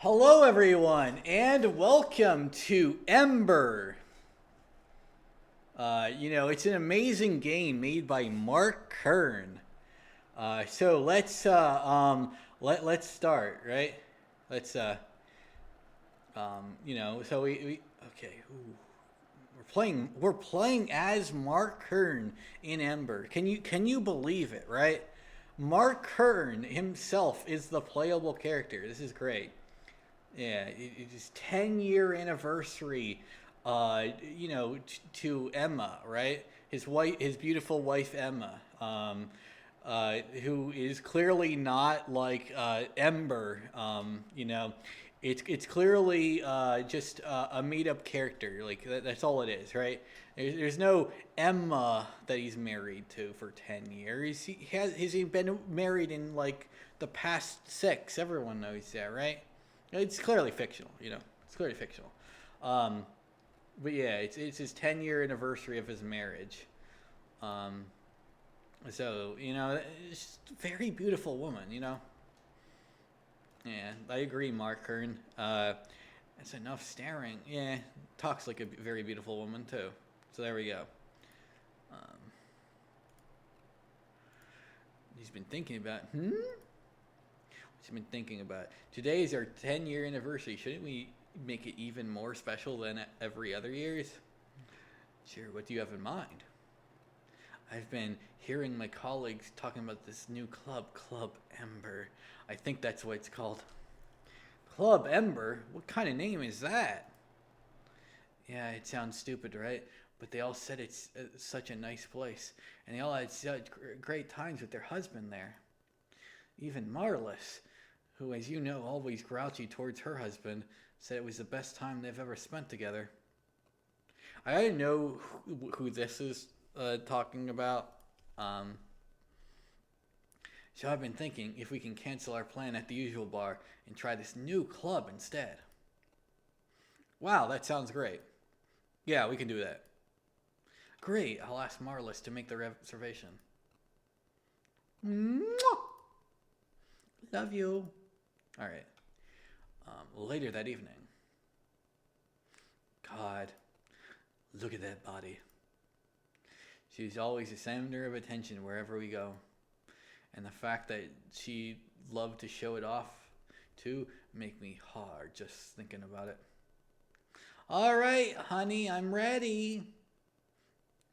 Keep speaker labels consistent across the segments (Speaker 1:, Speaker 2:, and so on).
Speaker 1: Hello, everyone, and welcome to Ember. It's an amazing game made by Mark Kern. So let's start, right? Let's so we okay. Ooh. We're playing as Mark Kern in Ember. Can you believe it, right? Mark Kern himself is the playable character. This is great. Yeah, it's 10-year anniversary, to Emma, right? His beautiful wife Emma, who is clearly not like Ember. It's clearly just a made up character. Like that's all it is, right? There's no Emma that he's married to for 10 years. He's been married in like the past six. Everyone knows that, right? It's clearly fictional, It's clearly fictional. Um, but yeah, it's his 10-year anniversary of his marriage. Um, so it's just a very beautiful woman. Yeah, I agree, Mark Kern. That's enough staring. Yeah, talks like a very beautiful woman too. So there we go. Um, he's been thinking about. What's he been thinking about? Today is our 10-year anniversary. Shouldn't we make it even more special than every other year's? Sure. What do you have in mind? I've been hearing my colleagues talking about this new club, Club Ember. I think that's what it's called. Club Ember? What kind of name is that? Yeah, it sounds stupid, right? But they all said it's such a nice place, and they all had such great times with their husband there. Even Marlis, who, as you know, always grouchy towards her husband, said it was the best time they've ever spent together. I don't know who this is talking about. Um, so I've been thinking if we can cancel our plan at the usual bar and try this new club instead. Wow, that sounds great. Yeah, we can do that. Great, I'll ask Marlis to make the reservation. Mwah! Love you. All right. Later that evening. God, look at that body. She's always the center of attention wherever we go. And the fact that she loved to show it off too make me hard just thinking about it. All right, honey, I'm ready.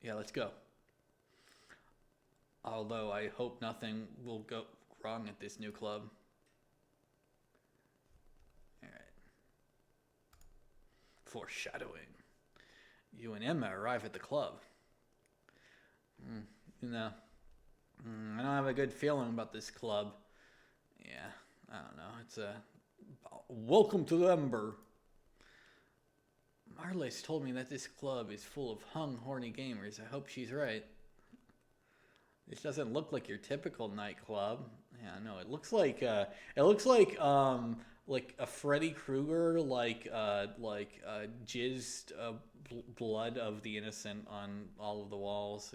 Speaker 1: Yeah, let's go. Although I hope nothing will go wrong at this new club. All right. Foreshadowing. You and Emma arrive at the club. Mm, you know, I don't have a good feeling about this club. Yeah, I don't know. It's a welcome to the Ember. Marlis told me that this club is full of hung, horny gamers. I hope she's right. This doesn't look like your typical nightclub. Yeah, no, it looks like a Freddy Krueger jizzed blood of the innocent on all of the walls.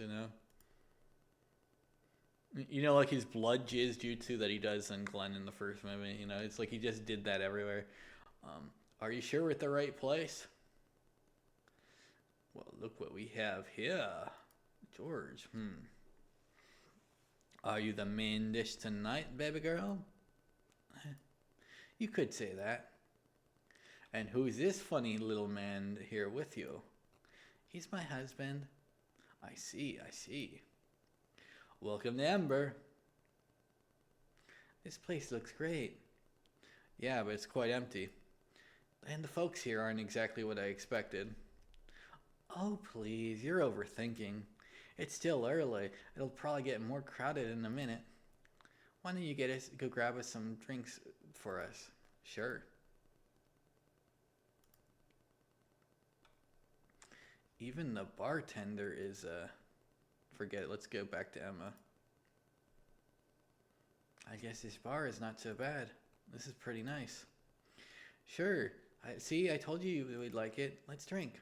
Speaker 1: Like his blood jizz jutsu that he does in Glenn in the first movie. It's like he just did that everywhere. Um, are you sure we're at the right place? Well, look what we have here, George. Are you the main dish tonight, baby girl? You could say that. And who's this funny little man here with you? He's my husband. I see, I see. Welcome to Ember. This place looks great. Yeah, but it's quite empty. And the folks here aren't exactly what I expected. Oh, please, you're overthinking. It's still early. It'll probably get more crowded in a minute. Why don't you go grab us some drinks for us? Sure. Even the bartender is forget it. Let's go back to Emma. I guess this bar is not so bad. This is pretty nice. Sure. I told you we'd like it. Let's drink.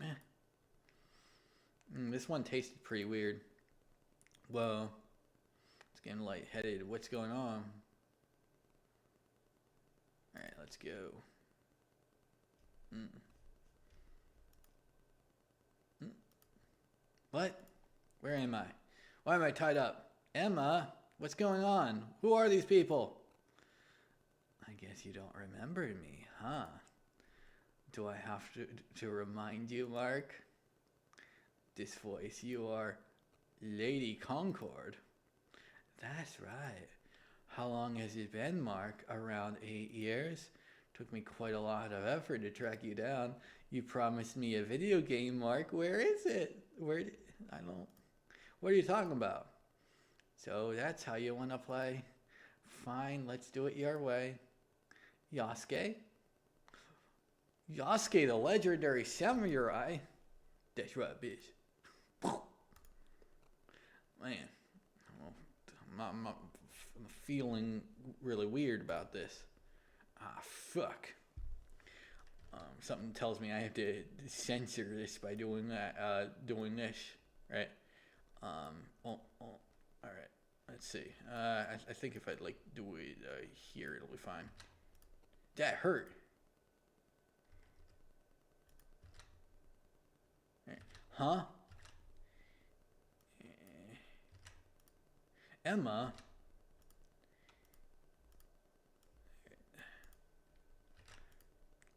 Speaker 1: Eh. This one tasted pretty weird. Whoa. It's getting lightheaded. What's going on? Let's go. What? Where am I? Why am I tied up? Emma, what's going on? Who are these people? I guess you don't remember me, huh? Do I have to remind you, Mark? This voice, you are Lady Concord. That's right. How long has it been, Mark? Around 8 years? Took me quite a lot of effort to track you down. You promised me a video game, Mark. Where is it? What are you talking about? So that's how you want to play? Fine, let's do it your way. Yasuke? Yasuke, the legendary samurai? That's right, bitch. Man, I'm feeling really weird about this. Ah, fuck. Something tells me I have to censor this by doing that. Doing this, right? All right. Let's see. I think if I do it here, it'll be fine. That hurt. Right. Huh? Emma.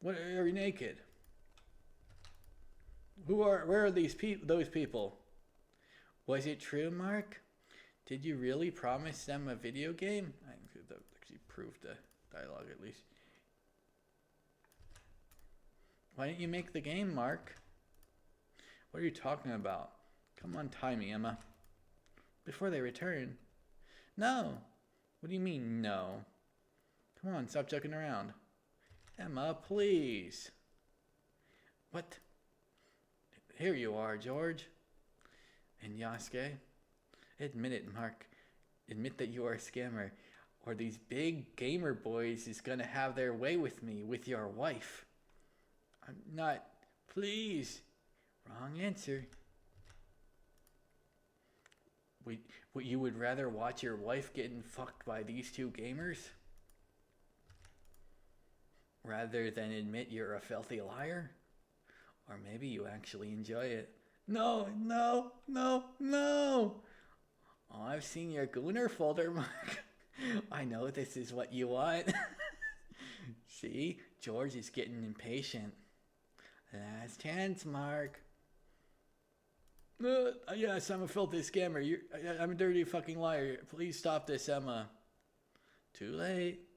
Speaker 1: What, are you naked? Where are those people? Was it true, Mark? Did you really promise them a video game? I could actually prove the dialogue at least. Why didn't you make the game, Mark? What are you talking about? Come on, tie me, Emma. Before they return. No. What do you mean, no? Come on, stop joking around. Emma, please. What? Here you are, George. And Yasuke? Admit it, Mark. Admit that you are a scammer, or these big gamer boys is gonna have their way with me, with your wife. I'm not. Please. Wrong answer. You would rather watch your wife getting fucked by these two gamers? Rather than admit you're a filthy liar? Or maybe you actually enjoy it. No. Oh, I've seen your Gooner folder, Mark. I know this is what you want. See, George is getting impatient. Last chance, Mark. Yes, I'm a filthy scammer. I'm a dirty fucking liar. Please stop this, Emma. Too late.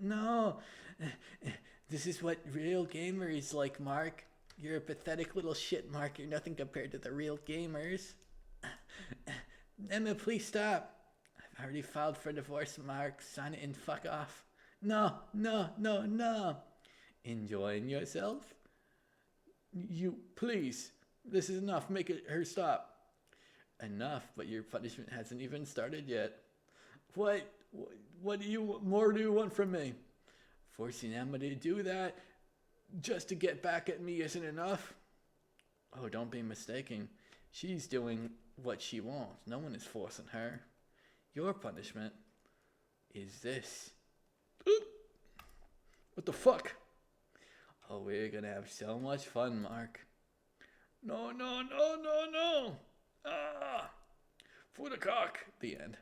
Speaker 1: No. This is what real gamer is like, Mark. You're a pathetic little shit, Mark. You're nothing compared to the real gamers. Emma, please stop. I've already filed for divorce, Mark. Sign it and fuck off. No. Enjoying yourself? You, please. This is enough. Make her stop. Enough, but your punishment hasn't even started yet. What do you want from me? Forcing Emma to do that just to get back at me isn't enough. Oh, don't be mistaken. She's doing what she wants. No one is forcing her. Your punishment is this. What the fuck? Oh, we're gonna have so much fun, Mark. No. Ah! For the cock. The end.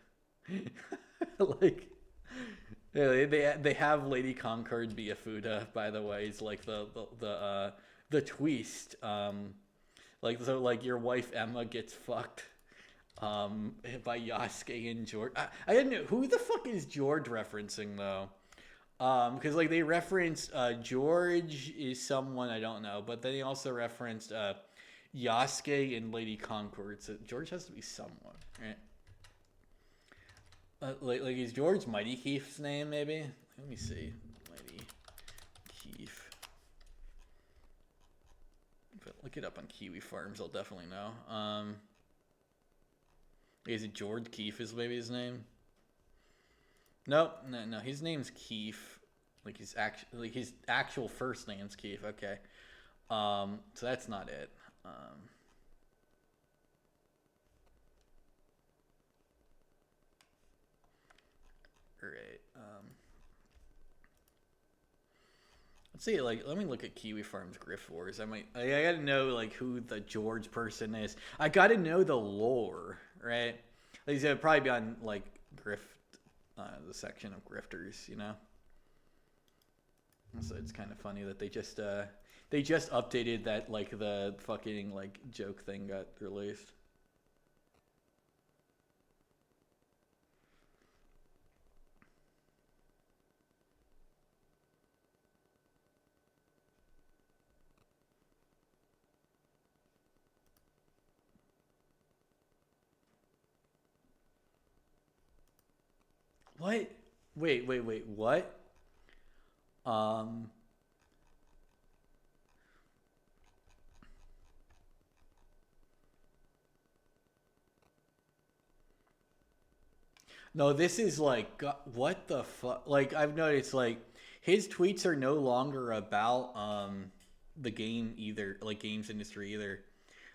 Speaker 1: They have Lady Concord be a Fuda, by the way. It's like the twist. Your wife Emma gets fucked by Yasuke and George. I didn't know who the fuck is George referencing though. Because they referenced George is someone I don't know, but then they also referenced Yasuke and Lady Concord. So George has to be someone, right? Is George Mighty Keith's name, maybe? Let me see. Mighty Keith. But look it up on Kiwi Farms, I'll definitely know. Is it George Keith is maybe his name? No, his name's Keith. His actual first name's Keith, okay. So that's not it. Right. Let's see, like, let me look at Kiwi Farms Grift Wars. I gotta know, like, who the George person is. I gotta know the lore, right? Like, it'd probably be on, like, the section of grifters, you know? So it's kind of funny that they just updated that, like, the fucking, like, joke thing got released. What? Wait, what? Um, no, this is like, what the fuck? Like, I've noticed, like, his tweets are no longer about, the game either, like, games industry either.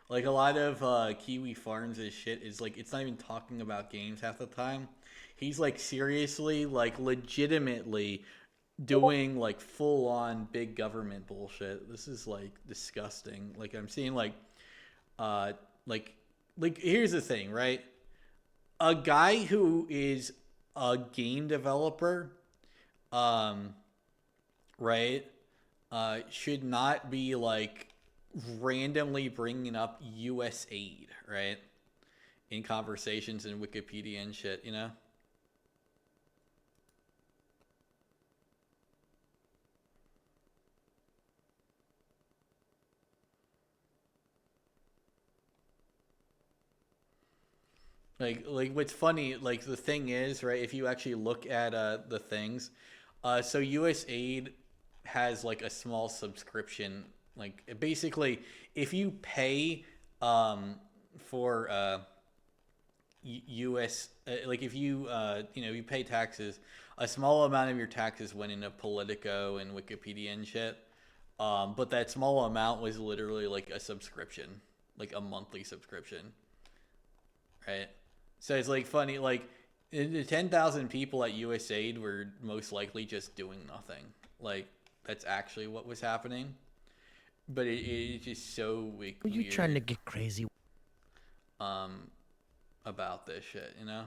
Speaker 1: Like, a lot of, Kiwi Farms' shit is, like, it's not even talking about games half the time. He's, like, seriously, like, legitimately doing, like, full on big government bullshit. This is, like, disgusting. Like, I'm seeing, uh, like, here's the thing, right? A guy who is a game developer, um, right, should not be, like, randomly bringing up U.S. aid, right, in conversations in Wikipedia and shit, you know? Like what's funny, like the thing is, right, if you actually look at the things, so US aid has like a small subscription, like basically if you pay for US like if you you know, you pay taxes, a small amount of your taxes went into Politico and Wikipedia and shit. But that small amount was literally like a subscription, like a monthly subscription, right? So it's like funny, like the 10,000 people at USAID were most likely just doing nothing. Like that's actually what was happening, but it's just so weird.
Speaker 2: Are you trying to get crazy?
Speaker 1: Um, about this shit, you know.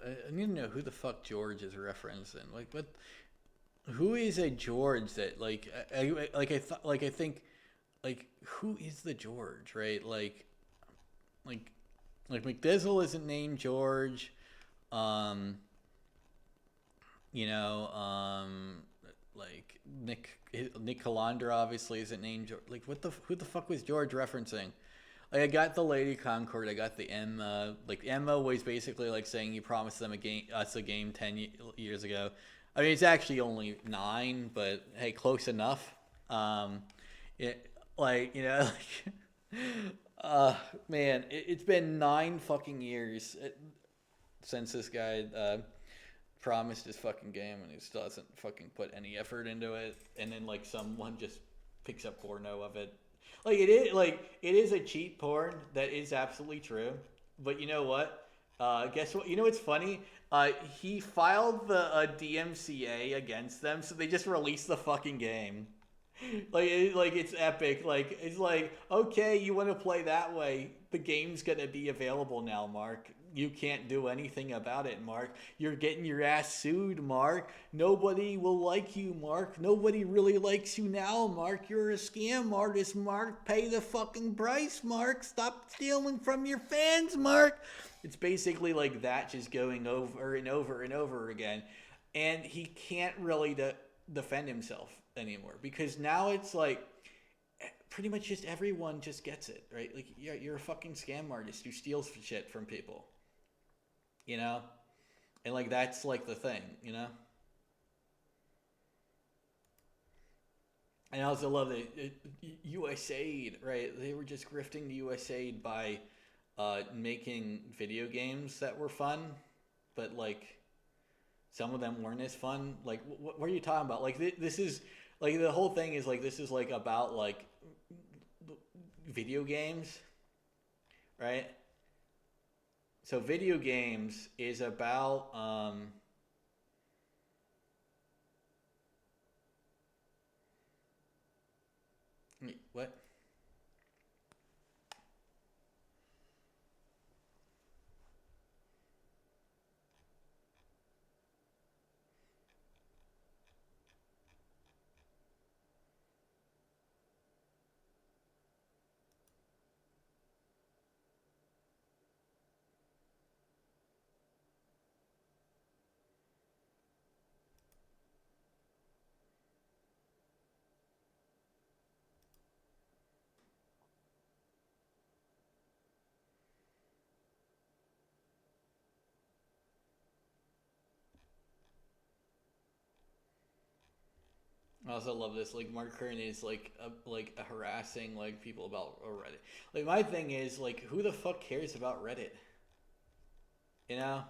Speaker 1: I need to know who the fuck George is referencing. Like, what? Who is a George that I think like who is the George, right? Like like McDizzle isn't named George. Um, you know, like Nick Calandra obviously isn't named George. Like what the who the fuck was George referencing? Like I got the Lady Concord, I got the Emma. Like Emma was basically like saying he promised them a game 10 years ago. I mean it's actually only 9, but hey, close enough. It like you know like man, it's been 9 fucking years since this guy promised his fucking game, and he still hasn't fucking put any effort into it. And then like someone just picks up porno of it. Like it is a cheap porn. That is absolutely true. But you know what? Guess what? You know what's funny? He filed the DMCA against them, so they just released the fucking game. Like it's epic. Like it's like okay, you want to play that way? The game's gonna be available now, Mark. you can't do anything about it, Mark. You're getting your ass sued, Mark. Nobody will like you, Mark. Nobody really likes you now, Mark. You're a scam artist, Mark. Pay the fucking price, Mark. Stop stealing from your fans, Mark. It's basically like that, just going over and over and over again. And he can't really defend himself anymore because now it's like pretty much just everyone just gets it, right? Like, yeah, you're a fucking scam artist who steals shit from people, you know? And like that's like the thing, you know? And I also love that USAID, right? They were just grifting the USAID by making video games that were fun, but like some of them weren't as fun. Like, what are you talking about? Like, this is like the whole thing is like this is like about like video games, right? So video games is about what? I also love this. Like Mark Kern is like harassing like people about Reddit. Like my thing is like who the fuck cares about Reddit? You know?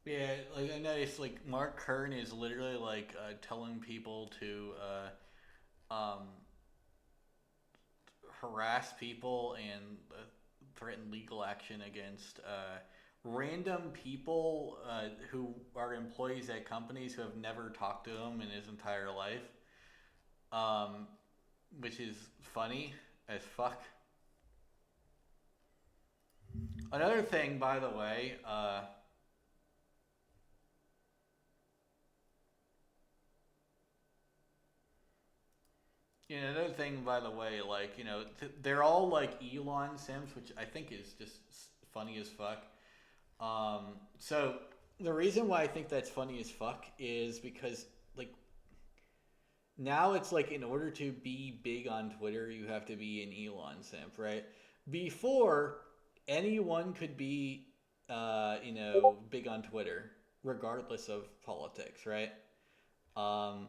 Speaker 1: Yeah, like I noticed like Mark Kern is literally like telling people to harass people and threaten legal action against random people who are employees at companies who have never talked to him in his entire life, um, which is funny as fuck. Another thing, by the way, another thing, by the way, like they're all like Elon Sims, which I think is just funny as fuck. So the reason why I think that's funny as fuck is because like now it's like in order to be big on Twitter, you have to be an Elon simp, right? Before anyone could be, big on Twitter, regardless of politics, right? Um,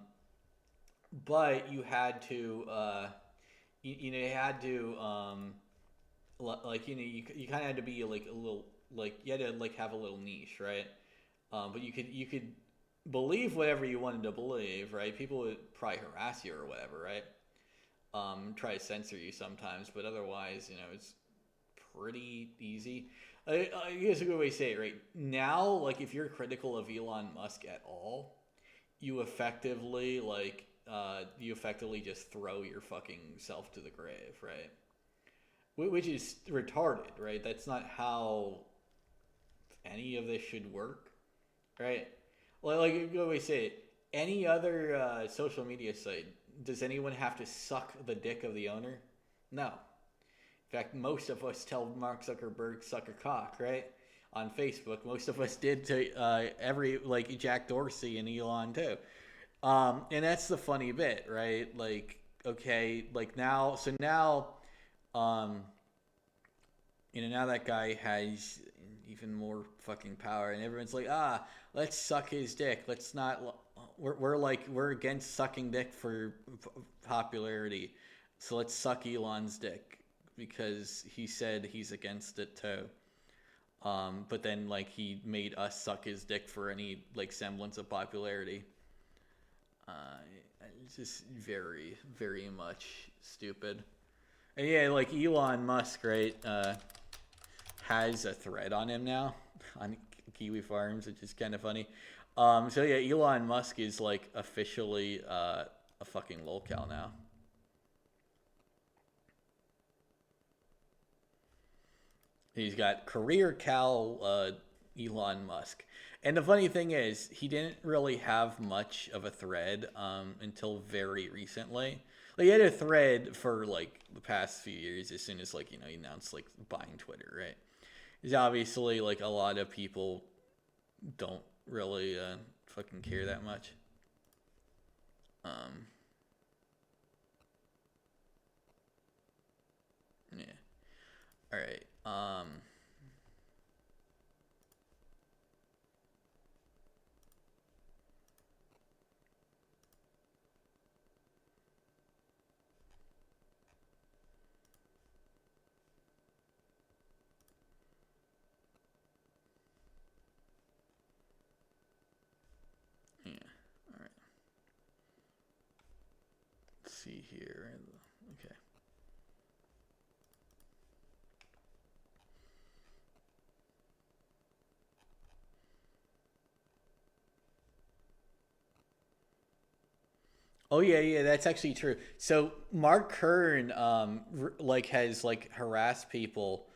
Speaker 1: but you had to, you had to, like you kind of had to be like a little like you had to like have a little niche, right? But you could believe whatever you wanted to believe, right? People would probably harass you or whatever, right? Try to censor you sometimes, but otherwise, it's pretty easy. I guess a good way to say it, right? Now, like if you're critical of Elon Musk at all, you you effectively just throw your fucking self to the grave, right? Which is retarded, right? That's not how any of this should work, right? Like you always say, any other social media site, does anyone have to suck the dick of the owner? No. In fact, most of us tell Mark Zuckerberg suck a cock, right? On Facebook, most of us did to every like Jack Dorsey and Elon too. And that's the funny bit, right? Like, okay, like now, so now, um, now that guy has even more fucking power, and everyone's like, let's suck his dick. Let's not. We're against sucking dick for popularity, so let's suck Elon's dick because he said he's against it too. But then like he made us suck his dick for any like semblance of popularity. It's just very, very much stupid. And yeah, like Elon Musk, right? Has a thread on him now on Kiwi Farms, which is kind of funny. So yeah, Elon Musk is like officially a fucking lolcow now. He's got career cow Elon Musk. And the funny thing is, he didn't really have much of a thread until very recently. Like, he had a thread for like the past few years as soon as like, he announced like buying Twitter, right? Because obviously like a lot of people don't really fucking care that much. Um, yeah. All right. Yeah. All right. Let's see here. Okay. Oh yeah, yeah, that's actually true. So Mark Kern, like has like harassed people,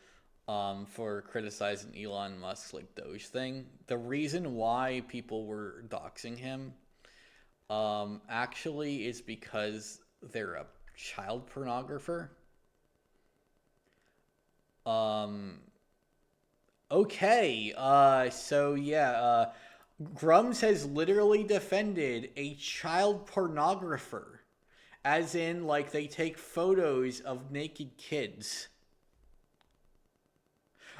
Speaker 1: for criticizing Elon Musk's like Doge thing. The reason why people were doxing him, actually is because they're a child pornographer. Um, okay, so yeah, Grums has literally defended a child pornographer. As in, like, they take photos of naked kids.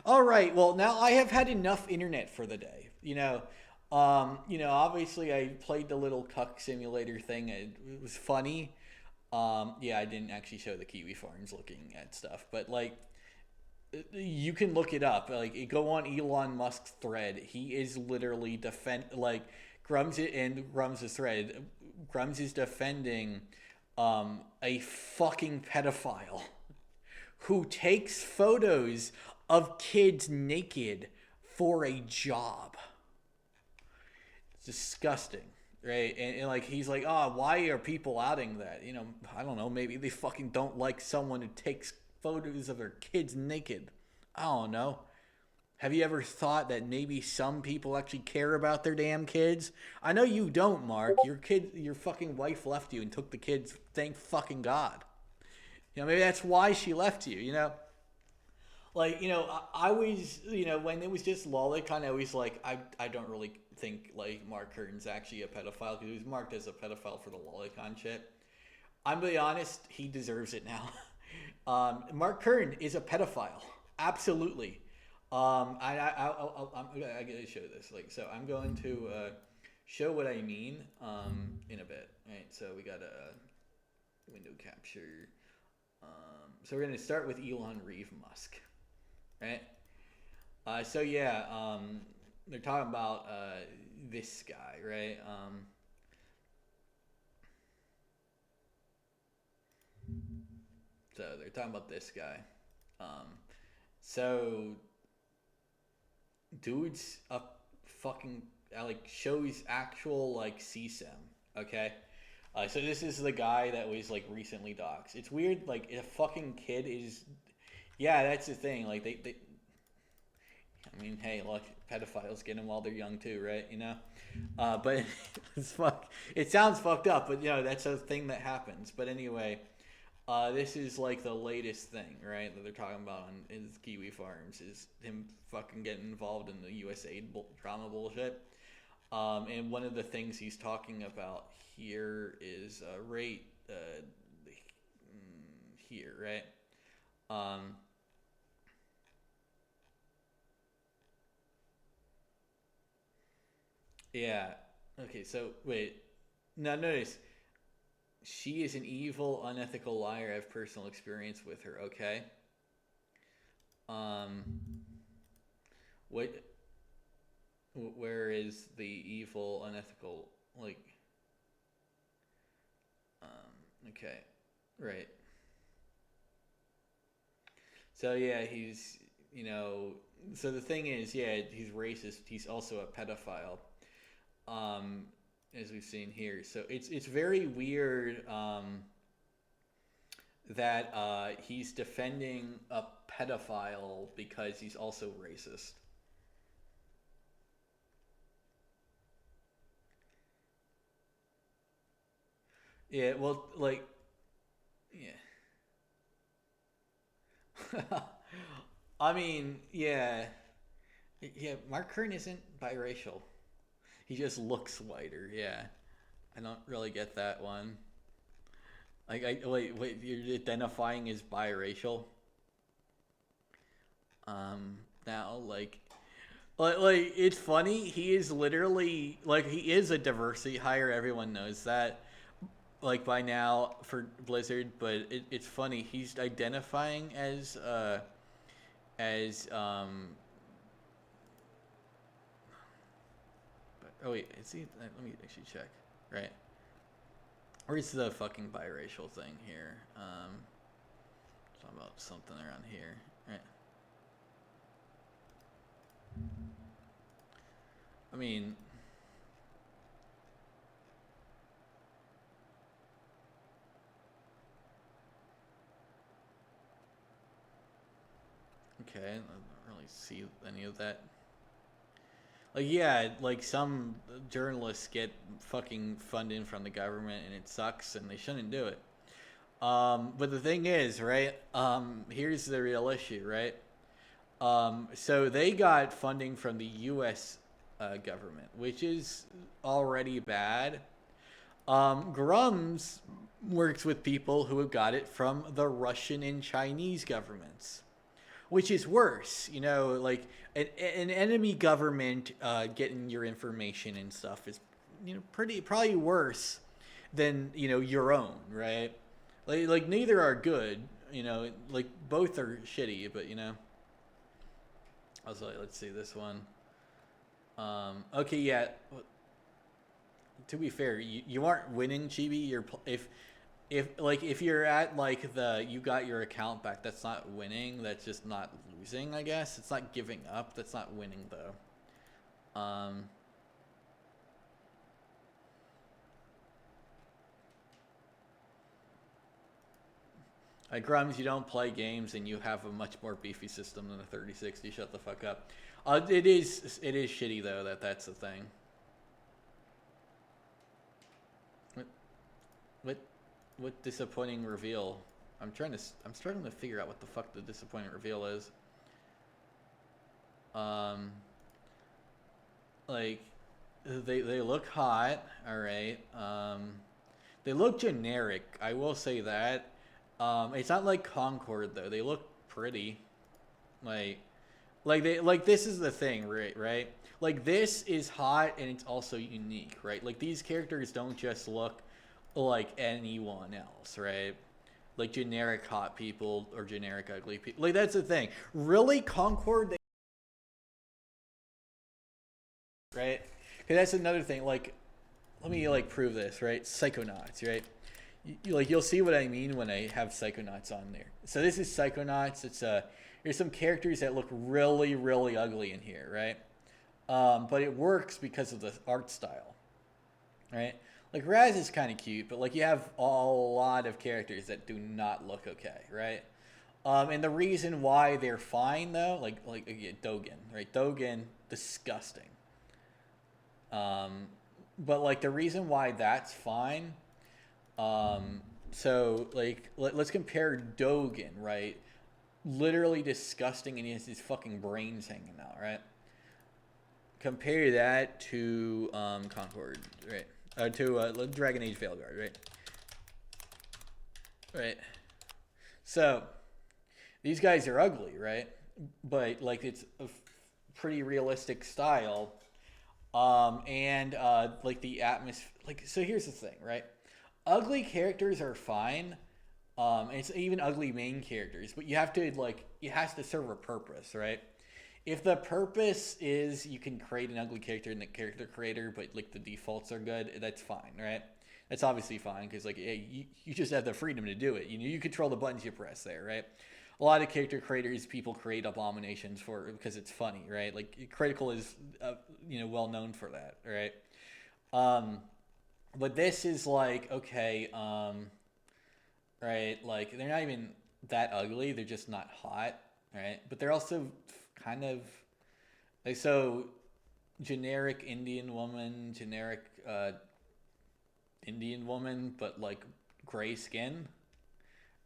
Speaker 1: All right, well, now I have had enough internet for the day. Obviously I played the little cuck simulator thing. It was funny. Yeah, I didn't actually show the Kiwi Farms looking at stuff, but like, you can look it up. Like, go on Elon Musk's thread. He is literally like Grum's thread. Grums is defending a fucking pedophile who takes photos of kids naked for a job. It's disgusting, right? And like, he's like, why are people outing that? I don't know. Maybe they fucking don't like someone who takes photos of their kids naked. I don't know. Have you ever thought that maybe some people actually care about their damn kids? I know you don't, Mark. Your fucking wife left you and took the kids. Thank fucking God. Maybe that's why she left you. Like, I always, when it was just lolicon, I was like, I don't really think like Mark Curtin's actually a pedophile because he was marked as a pedophile for the lolicon shit. I'm gonna be honest, he deserves it now. Mark Curtin is a pedophile, absolutely. I gotta show this. Like, so I'm going to show what I mean in a bit. Right. So we got a window capture. So we're gonna start with Elon Reeve Musk, right? So yeah, they're talking about this guy, right? So they're talking about this guy. So dude's a fucking like shows actual like CSIM. Okay, so this is the guy that was like recently doxxed. It's weird. Like if a fucking kid is, yeah, that's the thing. Like they I mean, hey, look, pedophiles get them while they're young too, right? You know, but it's fuck. It sounds fucked up, but you know that's a thing that happens. But anyway, this is like the latest thing, right? That they're talking about on his Kiwi Farms is him fucking getting involved in the USAID drama bullshit. And one of the things he's talking about here is rate here, right? Um, yeah. Okay, so wait. Now notice she is an evil, unethical liar. I have personal experience with her. Okay. Um, what? Where is the evil, unethical? Like, okay, right. So yeah, he's you know. So the thing is, yeah, he's racist. He's also a pedophile. Um, as we've seen here. So it's very weird that he's defending a pedophile because he's also racist. Yeah, well, like, yeah. I mean, yeah, yeah. Mark Kern isn't biracial. He just looks whiter. Yeah, I don't really get that one. Like, wait. You're identifying as biracial. Now, like it's funny. He is literally like he is a diversity hire. Everyone knows that. Like by now for Blizzard, but it's funny. He's identifying as but, oh wait, is he? Let me actually check. Right, where's the fucking biracial thing here? Talking about something around here. Right. I mean, okay, I don't really see any of that. Like, yeah, like some journalists get fucking funding from the government and it sucks and they shouldn't do it. But the thing is, right? Here's the real issue, right? So they got funding from the U.S. Government, which is already bad. Grums works with people who have got it from the Russian and Chinese governments, which is worse. You know, like an enemy government getting your information and stuff is, you know, pretty probably worse than your own, right? Like neither are good. You know, like both are shitty, but also let's see this one. Okay, yeah. To be fair, you aren't winning, Chibi. If you're at like the you got your account back, that's not winning. That's just not losing, I guess. It's not giving up. That's not winning though. Like Grums, you don't play games and you have a much more beefy system than a 3060. Shut the fuck up. It is shitty though that's the thing. What what what disappointing reveal? I'm struggling to figure out what the fuck the disappointing reveal is. Um, like they look hot, all right. They look generic. I will say that. It's not like Concord though. They look pretty. Like this is the thing, right? Right. Like this is hot and it's also unique, right? Like these characters don't just look like anyone else, right? Like generic hot people or generic ugly people. Like that's the thing. Really, Concord, right? Because that's another thing. Like, let me like prove this, right? Psychonauts, right? You'll see what I mean when I have Psychonauts on there. So this is Psychonauts. There's some characters that look really really ugly in here, right? But it works because of the art style, right? Like Raz is kind of cute, but like you have a lot of characters that do not look okay, right? And the reason why they're fine though, like again, Dogen, right? Dogen, disgusting. Um, but like the reason why that's fine. Um, so like let's compare Dogen, right? Literally disgusting, and he has his fucking brains hanging out, right? Compare that to Concord, right? To Dragon Age Veilguard, right? Right. So these guys are ugly, right? But like it's a pretty realistic style, and like the atmosphere. Like so, here's the thing, right? Ugly characters are fine. And it's even ugly main characters, but you have to like it has to serve a purpose, right? If the purpose is you can create an ugly character in the character creator, but like the defaults are good, that's fine, right? That's obviously fine because like hey, you just have the freedom to do it. You know, you control the buttons you press there, right? A lot of character creators, people create abominations for because it's funny, right? Like Critical is, well known for that, right? Um, but this is like okay, right? Like they're not even that ugly; they're just not hot, right? But they're also kind of like so generic Indian woman, generic Indian woman, but like gray skin,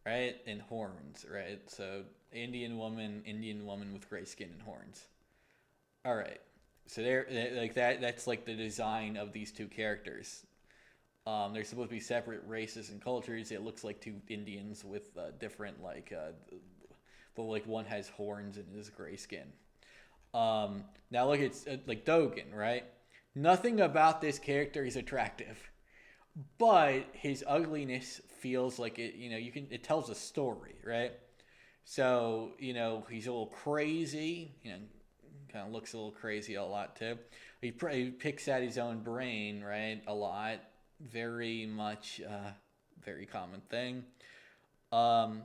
Speaker 1: right? And horns, right? So Indian woman with gray skin and horns. All right. So they're like that. That's like the design of these two characters. They're supposed to be separate races and cultures. It looks like two Indians with different but like one has horns and is gray skin. Now look, it's like Dogen, right? Nothing about this character is attractive, but his ugliness feels like it. You know, you can it tells a story, right? So he's a little crazy. Kind of looks a little crazy a lot too. He picks at his own brain, right? A lot, very much, very common thing. Um,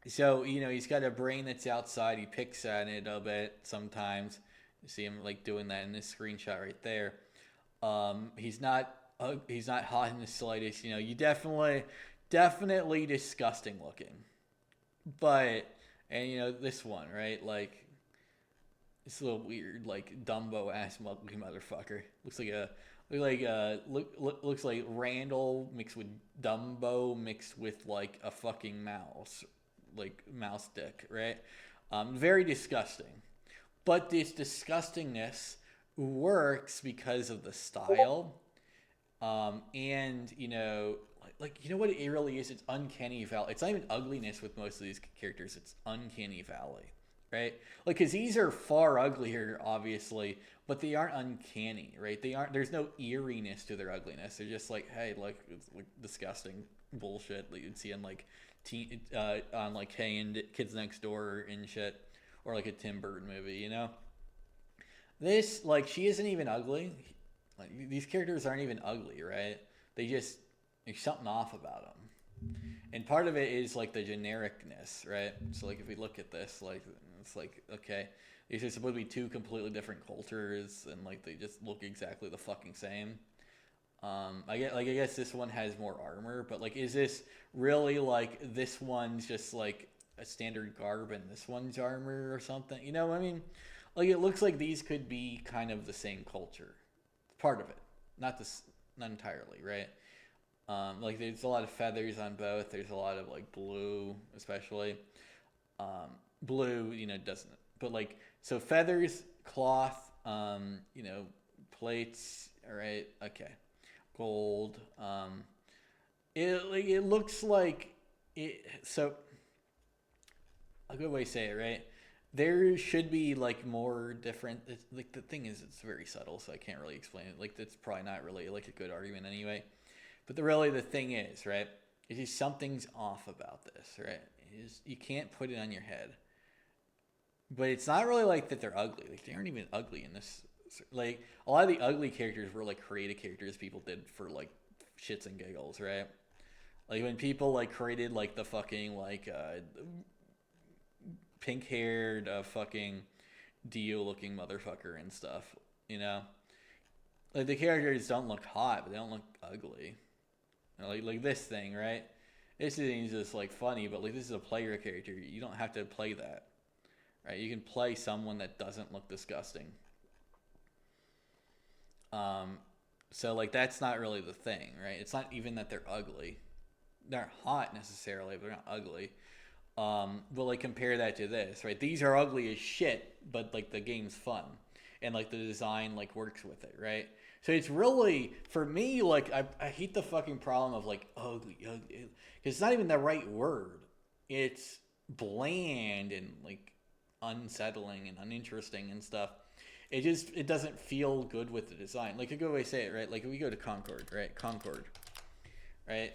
Speaker 1: so he's got a brain that's outside. He picks at it a bit sometimes. You see him like doing that in this screenshot right there. He's not hot in the slightest. You definitely disgusting looking. But this one, right? Like it's a little weird, like Dumbo ass ugly motherfucker. Looks like Randall mixed with Dumbo mixed with like a fucking mouse, like mouse dick, right? Very disgusting. But this disgustingness works because of the style, and you know what it really is. It's uncanny valley. It's not even ugliness with most of these characters. It's uncanny valley, right? Like, because these are far uglier, obviously, but they aren't uncanny, right? They aren't. There's no eeriness to their ugliness. They're just like, hey, like it's like disgusting bullshit that you'd see on like on like Hey and Kids Next Door and shit, or like a Tim Burton movie, This like she isn't even ugly. Like these characters aren't even ugly, right? They just there's something off about them, and part of it is like the genericness, right? So like if we look at this, like it's like okay, these are supposed to be two completely different cultures, and like they just look exactly the fucking same. I guess this one has more armor, but like, is this really like this one's just like a standard garb and this one's armor or something? You know what I mean? Like it looks like these could be kind of the same culture, part of it, not entirely, right? Like there's a lot of feathers on both. There's a lot of like blue, especially. Blue, doesn't. But like so feathers, cloth, plates. All right, okay, gold. It looks like it. So a good way to say it, right? There should be like more different. It's, like the thing is, it's very subtle, so I can't really explain it. Like that's probably not really like a good argument anyway. But the thing is, right? Is just something's off about this, right? You can't put it on your head. But it's not really like that they're ugly. Like they aren't even ugly in this. Like a lot of the ugly characters were like creative characters people did for like shits and giggles, right? Like when people like created like the fucking like pink haired fucking Dio looking motherfucker and stuff. You know, like the characters don't look hot, but they don't look ugly. Like this thing, right? This thing is just like funny, but like this is a player character. You don't have to play that, right? You can play someone that doesn't look disgusting. So like that's not really the thing, right? It's not even that they're ugly. They're not hot necessarily, but they're not ugly. But like compare that to this, right? These are ugly as shit, but like the game's fun, and like the design like works with it, right? So it's really for me like I hate the fucking problem of like ugly, because it's not even the right word. It's bland and like unsettling and uninteresting and stuff. It doesn't feel good with the design. Like a good way to say it, right? Like if we go to Concord, right? Concord, right?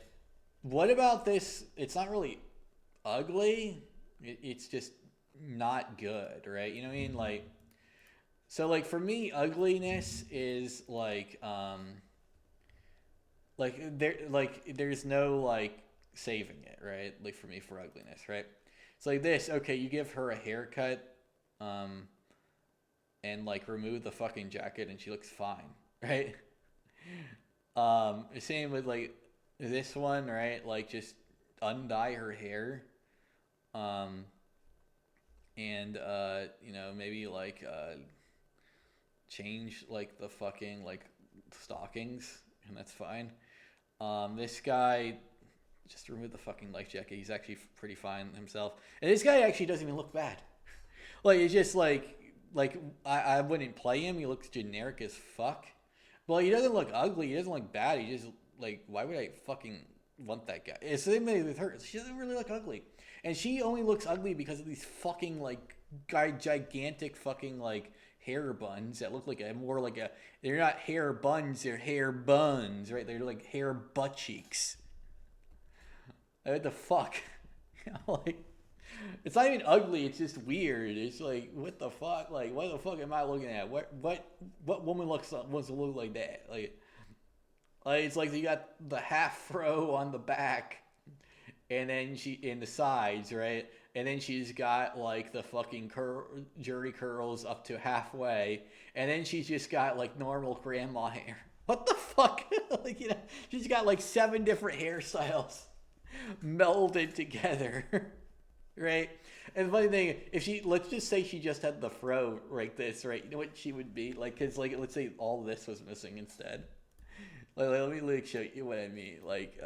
Speaker 1: What about this? It's not really ugly. It's just not good, right? You know what I mean? Like, so like for me, ugliness is like there's no like saving it, right? Like for me, for ugliness, right? It's like this. Okay, you give her a haircut, and like remove the fucking jacket, and she looks fine, right? Same with like this one, right? Like just undye her hair, um, and you know, maybe like change like the fucking like stockings, and that's fine. This guy just remove the fucking life jacket. He's actually pretty fine himself, and this guy actually doesn't even look bad. Like it's just like I wouldn't play him. He looks generic as fuck. Well, he doesn't look ugly. He doesn't look bad. He just like, why would I fucking want that guy? It's the same thing with her. She doesn't really look ugly, and she only looks ugly because of these fucking like gigantic fucking like hair buns that look like a more like a. They're not hair buns. They're hair buns, right? They're like hair butt cheeks. What the fuck? Like, it's not even ugly. It's just weird. It's like, what the fuck? Like, what the fuck am I looking at? What woman wants to look like that? Like it's like you got the half fro on the back, and then she in the sides, right? And then she's got like the fucking jury curls up to halfway, and then she's just got like normal grandma hair. What the fuck? Like, you know, she's got like 7 different hairstyles melded together. Right? And the funny thing, if she, let's just say she just had the fro like this, right? You know what she would be? Like, because, like, let's say all this was missing instead. Like, let me, like, show you what I mean. Like,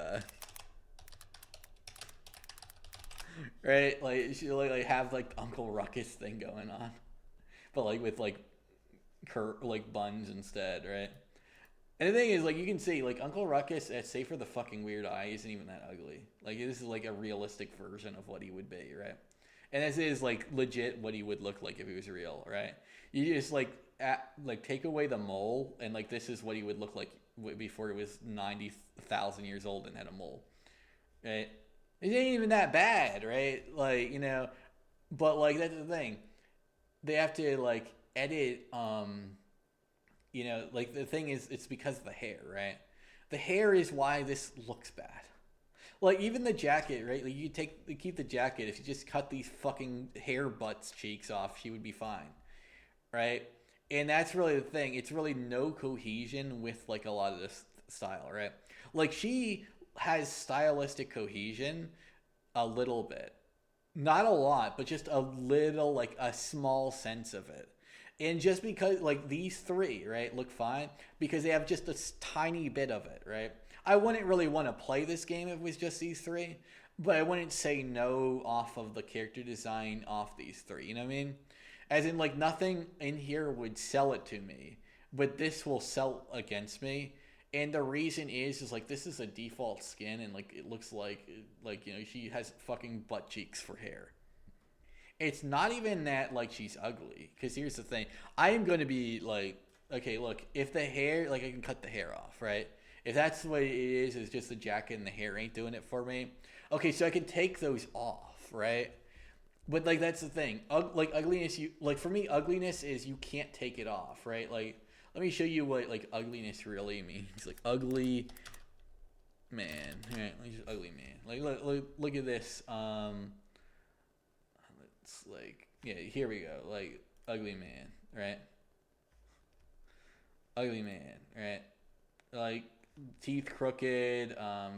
Speaker 1: right? Like, she, like have, like, Uncle Ruckus thing going on. But, like, with, like, like, buns instead, right? And the thing is, like, you can see, like, Uncle Ruckus, save for the fucking weird eye, isn't even that ugly. Like, this is, like, a realistic version of what he would be, right? And this is, like, legit what he would look like if he was real, right? You just, like, take away the mole, and, like, this is what he would look like before he was 90,000 years old and had a mole, right? It ain't even that bad, right? Like, you know, but, like, that's the thing. They have to, like, edit, you know, like the thing is, it's because of the hair, right? The hair is why this looks bad. Like even the jacket, right? Like you keep the jacket. If you just cut these fucking hair butts cheeks off, she would be fine, right? And that's really the thing. It's really no cohesion with like a lot of this style, right? Like she has stylistic cohesion a little bit, not a lot, but just a little, like a small sense of it. And just because, like, these 3, right, look fine because they have just a tiny bit of it, right? I wouldn't really want to play this game if it was just these 3, but I wouldn't say no off of the character design off these 3, you know what I mean? As in, like, nothing in here would sell it to me, but this will sell against me. And the reason is like, this is a default skin, and, like, it looks like, you know, she has fucking butt cheeks for hair. It's not even that, like, she's ugly. Because here's the thing. I am going to be, like, okay, look, if the hair, like, I can cut the hair off, right? If that's what it is just the jacket and the hair ain't doing it for me. Okay, so I can take those off, right? But, like, that's the thing. Like, ugliness, like, for me, ugliness is you can't take it off, right? Like, let me show you what, like, ugliness really means. Like, ugly man. Right, just ugly man. Like, look at this. It's like, yeah, here we go. Like, ugly man, right? Ugly man, right? Like teeth crooked,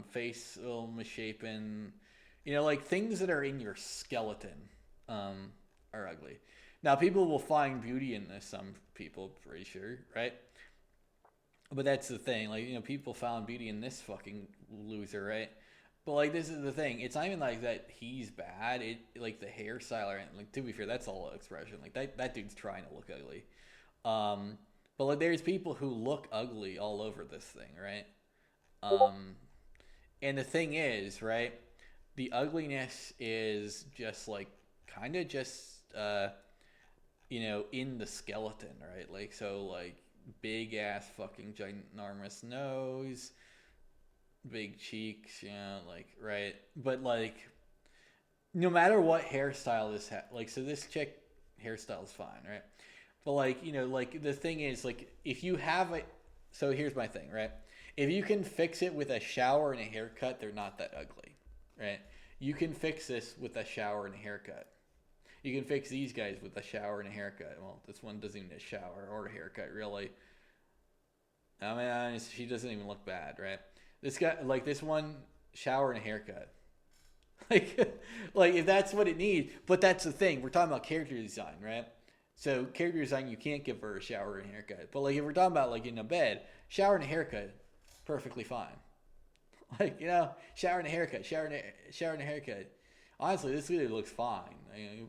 Speaker 1: face all misshapen, like things that are in your skeleton, um, are ugly. Now, people will find beauty in this. Some people, pretty sure, right? But that's the thing. Like, people found beauty in this fucking loser, right? But like, this is the thing. It's not even like that he's bad. It like the hairstyle, and like, to be fair, that's all expression. Like that dude's trying to look ugly. Um, but like, there's people who look ugly all over this thing, right? Um, and the thing is, right? The ugliness is just like kind of just in the skeleton, right? Like, so like big ass fucking ginormous nose, big cheeks, like, right? But like, no matter what hairstyle like, so this chick hairstyle is fine, right? But like, like the thing is, like, if you have a, so here's my thing, right? If you can fix it with a shower and a haircut, they're not that ugly, right? You can fix this with a shower and a haircut. You can fix these guys with a shower and a haircut. Well, this one doesn't even need a shower or a haircut, really. I mean, she doesn't even look bad, right? This guy, like this one, shower and a haircut. Like, like if that's what it needs. But that's the thing. We're talking about character design, right? So character design, you can't give her a shower and a haircut. But like if we're talking about like in a bed, shower and a haircut, perfectly fine. Like, shower and a haircut, shower and a haircut. Honestly, this lady looks fine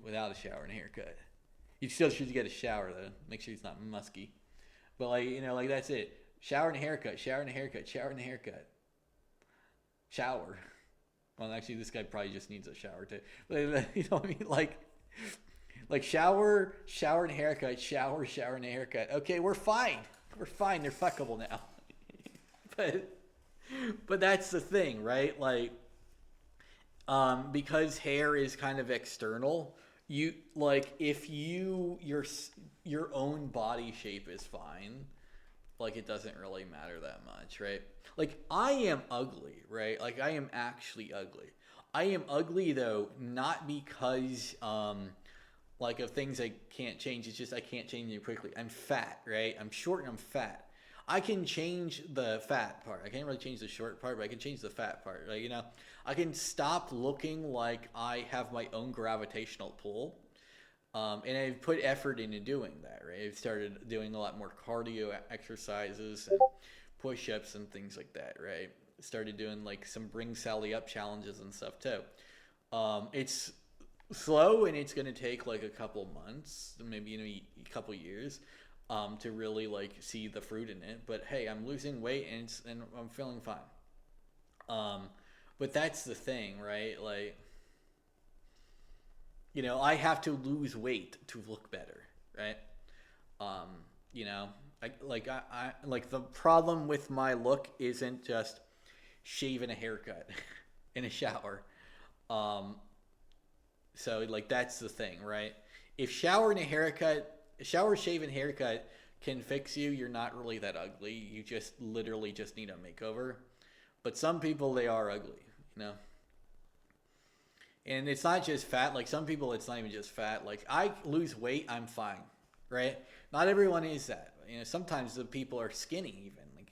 Speaker 1: without a shower and a haircut. You still should get a shower though. Make sure it's not musky. But like, like that's it. Shower and a haircut, shower and a haircut, shower and a haircut. Shower. Well, actually, this guy probably just needs a shower too. But, you know what I mean? Like shower and haircut, shower and a haircut. Okay, we're fine. We're fine. They're fuckable now. But that's the thing, right? Like, because hair is kind of external, you like if your own body shape is fine, like it doesn't really matter that much, right? Like I am ugly, right? Like I am actually ugly. I am ugly though, not because like of things I can't change. It's just I can't change it quickly. I'm fat, right? I'm short and I'm fat. I can change the fat part. I can't really change the short part, but I can change the fat part. Like, I can stop looking like I have my own gravitational pull. And I've put effort into doing that, right? I've started doing a lot more cardio exercises and push-ups and things like that, right? Started doing like some bring Sally up challenges and stuff too. It's slow and it's going to take like a couple months, maybe a couple years. To really like see the fruit in it, but hey, I'm losing weight and I'm feeling fine. But that's the thing, right? Like, I have to lose weight to look better, right? I like the problem with my look isn't just shaving a haircut in a shower. So like that's the thing, right? If shower, shave, and haircut can fix you, you're not really that ugly. You just literally just need a makeover. But some people, they are ugly, And it's not just fat. Like some people, it's not even just fat. Like I lose weight, I'm fine, right? Not everyone is that. Sometimes the people are skinny even. Like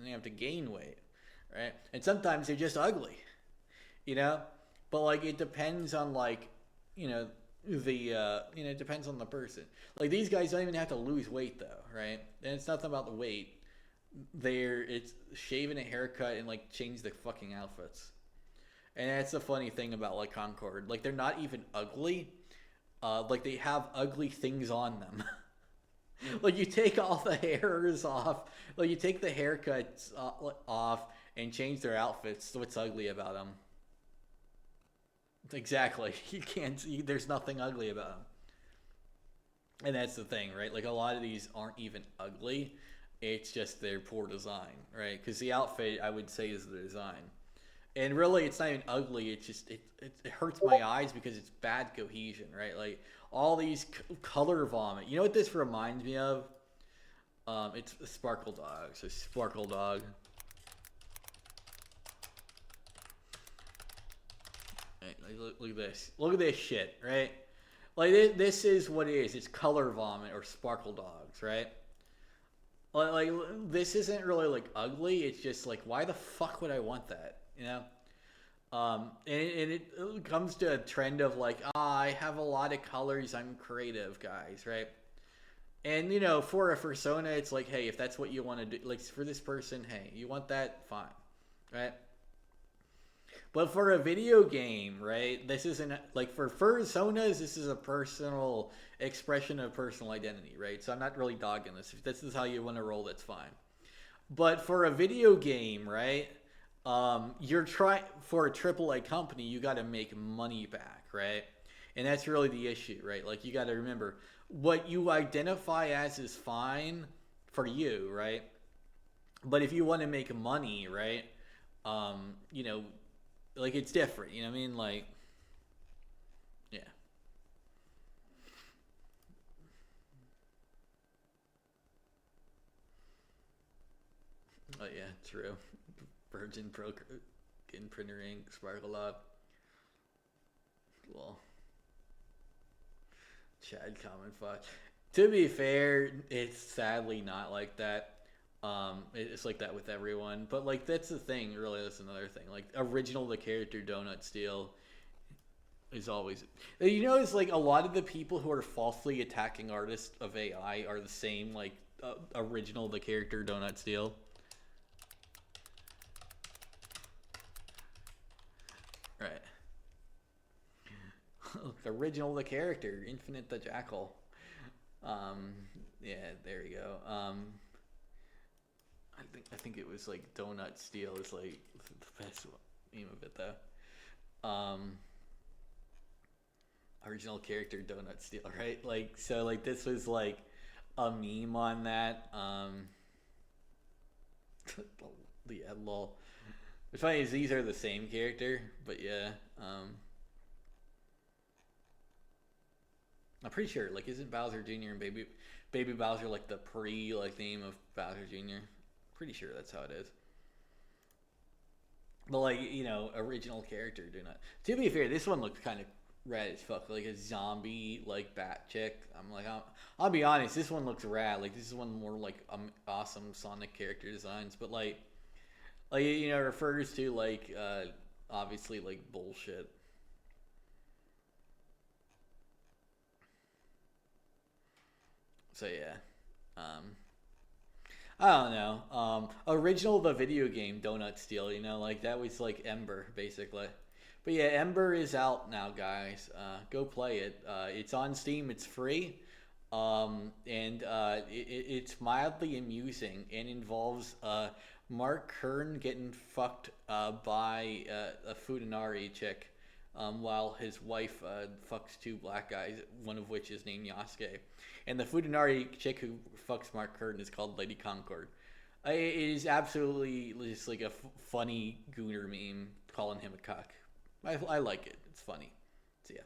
Speaker 1: they have to gain weight, right? And sometimes they're just ugly, But like it depends on like, it depends on the person. Like these guys don't even have to lose weight though, right? And it's nothing about the weight. It's shaving a haircut and like change the fucking outfits. And that's the funny thing about like Concord. Like they're not even ugly. Like they have ugly things on them. Like you take all the hairs off. Like you take the haircuts off and change their outfits. What's ugly about them? Exactly. You can't. There's nothing ugly about them. And that's the thing, right? Like a lot of these aren't even ugly. It's just their poor design, right? Because the outfit, I would say, is the design. And really, it's not even ugly. It's just it hurts my eyes because it's bad cohesion, right? Like all these color vomit. You know what this reminds me of? It's a Sparkle Dog. So Sparkle Dog. Look at this. Look at this shit, right? Like this is what it is. It's color vomit or sparkle dogs, right? Like this isn't really like ugly. It's just like why the fuck would I want that? You know. And it comes to a trend of like, I have a lot of colors. I'm creative, guys, right? And you know, for a persona, it's like, hey, if that's what you want to do, like for this person, hey, you want that, fine, right? But for a video game, right? This isn't like for personas. This is a personal expression of personal identity, right? So I'm not really dogging this. If this is how you want to roll, that's fine. But for a video game, right? You're trying for a AAA company, you got to make money back, right? And that's really the issue, right? Like you got to remember what you identify as is fine for you, right? But if you want to make money, right? You know, like it's different. You know what I mean? Like, yeah. Oh yeah, true. Virgin Pro in printer ink, Sparkle Up. Well, Chad comment fuck. To be fair, it's sadly not like that. It's like that with everyone, but like that's the thing. Really, that's another thing. Like original, the character Donut Steel is always. You know, it's like a lot of the people who are falsely attacking artists of AI are the same. Like original, the character Donut Steel. Right. Original the character, Infinite the Jackal. Um, yeah, there you go. I think it was like Donut Steel is like the best name of it though. Original character Donut Steel, right? Like so, like this was like a meme on that. Yeah, lol. What's funny is these are the same character, but yeah. I'm pretty sure. Like, isn't Bowser Jr. and Baby Bowser like the pre like name of Bowser Jr.? Pretty sure that's how it is. But like you know, original character do not. To be fair, this one looks kind of rad as fuck, like a zombie like bat chick. I'll be honest, this one looks rad. Like this is one more like awesome Sonic character designs, but like you know refers to like obviously like bullshit. So yeah. Um, I don't know. Original the video game Donut Steel, you know, like that was like Ember basically. But yeah, Ember is out now, guys. Go play it. It's on Steam. It's free, and it's mildly amusing and involves Mark Kern getting fucked by a Futanari chick, while his wife fucks two black guys, one of which is named Yasuke. And the Futanari chick who fucks Mark Curtin is called Lady Concord. It is absolutely just like a funny gooner meme calling him a cuck. I like it. It's funny. So yeah.